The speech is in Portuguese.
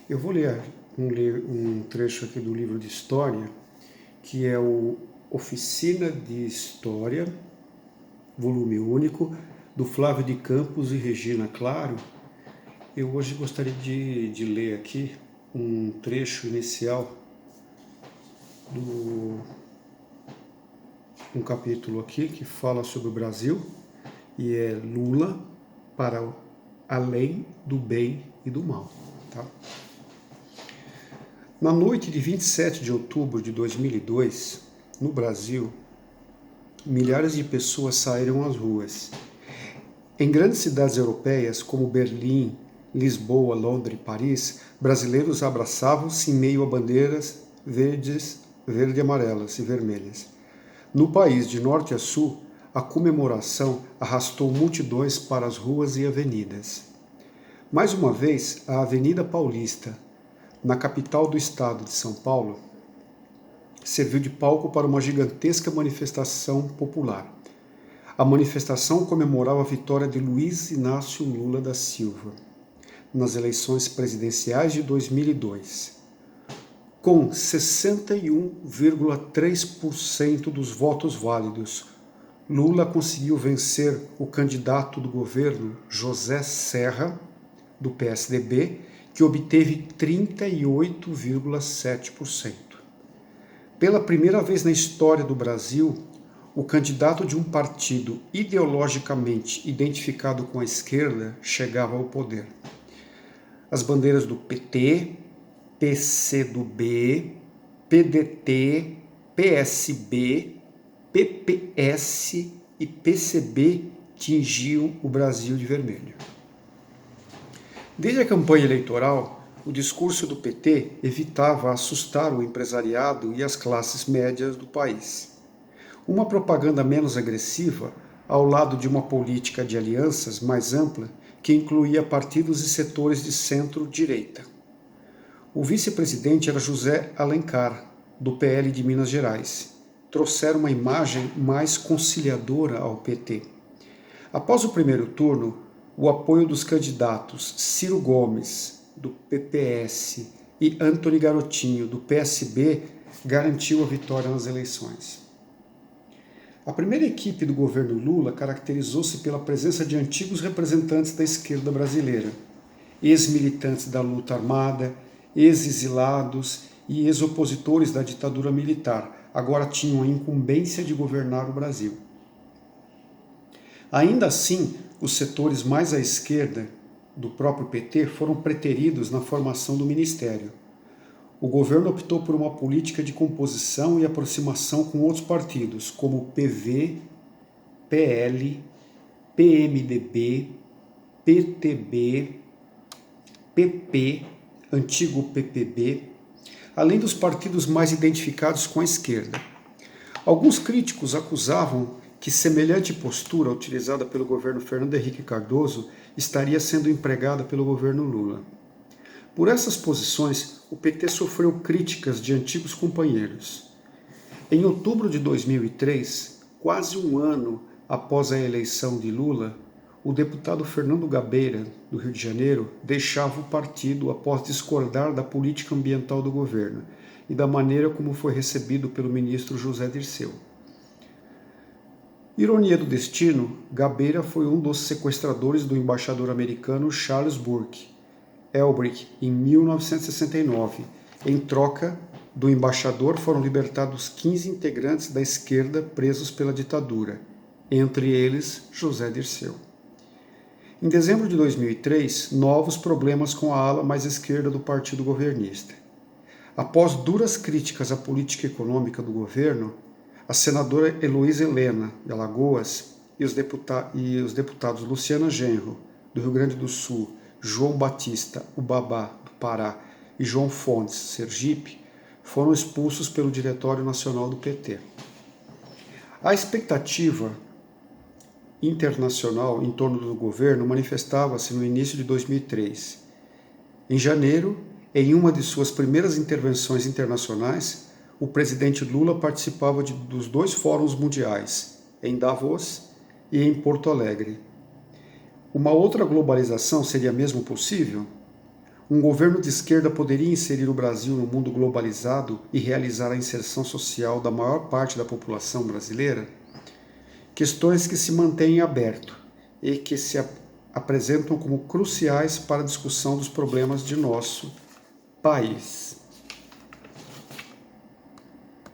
Eu vou ler um trecho aqui do livro de história, que é o Oficina de História, volume único, do Flávio de Campos e Regina Claro. Eu hoje gostaria de ler aqui um trecho inicial do um capítulo aqui que fala sobre o Brasil, e é Lula para além do bem e do mal. Tá? Na noite de 27 de outubro de 2002, no Brasil, milhares de pessoas saíram às ruas. Em grandes cidades europeias como Berlim, Lisboa, Londres e Paris, brasileiros abraçavam-se em meio a bandeiras verde, amarelas e vermelhas. No país, de norte a sul, a comemoração arrastou multidões para as ruas e avenidas. Mais uma vez, a Avenida Paulista, na capital do estado de São Paulo, serviu de palco para uma gigantesca manifestação popular. A manifestação comemorava a vitória de Luiz Inácio Lula da Silva nas eleições presidenciais de 2002. Com 61,3% dos votos válidos, Lula conseguiu vencer o candidato do governo José Serra, do PSDB, que obteve 38,7%. Pela primeira vez na história do Brasil, o candidato de um partido ideologicamente identificado com a esquerda chegava ao poder. As bandeiras do PT, PCdoB, PDT, PSB, PPS e PCB tingiam o Brasil de vermelho. Desde a campanha eleitoral, o discurso do PT evitava assustar o empresariado e as classes médias do país. Uma propaganda menos agressiva, ao lado de uma política de alianças mais ampla, que incluía partidos e setores de centro-direita. O vice-presidente era José Alencar, do PL de Minas Gerais. Trouxeram uma imagem mais conciliadora ao PT. Após o primeiro turno, o apoio dos candidatos Ciro Gomes, do PPS, e Antony Garotinho, do PSB, garantiu a vitória nas eleições. A primeira equipe do governo Lula caracterizou-se pela presença de antigos representantes da esquerda brasileira, ex-militantes da luta armada, ex-exilados e ex-opositores da ditadura militar, agora tinham a incumbência de governar o Brasil. Ainda assim, os setores mais à esquerda do próprio PT foram preteridos na formação do ministério. O governo optou por uma política de composição e aproximação com outros partidos, como o PV, PL, PMDB, PTB, PP, antigo PPB, além dos partidos mais identificados com a esquerda. Alguns críticos acusavam que semelhante postura utilizada pelo governo Fernando Henrique Cardoso estaria sendo empregada pelo governo Lula. Por essas posições, o PT sofreu críticas de antigos companheiros. Em outubro de 2003, quase um ano após a eleição de Lula, o deputado Fernando Gabeira, do Rio de Janeiro, deixava o partido após discordar da política ambiental do governo e da maneira como foi recebido pelo ministro José Dirceu. Ironia do destino, Gabeira foi um dos sequestradores do embaixador americano Charles Burke Elbrick em 1969. Em troca do embaixador foram libertados 15 integrantes da esquerda presos pela ditadura, entre eles José Dirceu. Em dezembro de 2003, novos problemas com a ala mais esquerda do partido governista. Após duras críticas à política econômica do governo, a senadora Heloísa Helena, de Alagoas, e os deputados Luciana Genro, do Rio Grande do Sul, João Batista, Ubabá, do Pará, e João Fontes, Sergipe, foram expulsos pelo Diretório Nacional do PT. A expectativa internacional em torno do governo manifestava-se no início de 2003. Em janeiro, em uma de suas primeiras intervenções internacionais, o presidente Lula participava dos 2 fóruns mundiais, em Davos e em Porto Alegre. Uma outra globalização seria mesmo possível? Um governo de esquerda poderia inserir o Brasil no mundo globalizado e realizar a inserção social da maior parte da população brasileira? Questões que se mantêm aberto e que se apresentam como cruciais para a discussão dos problemas de nosso país.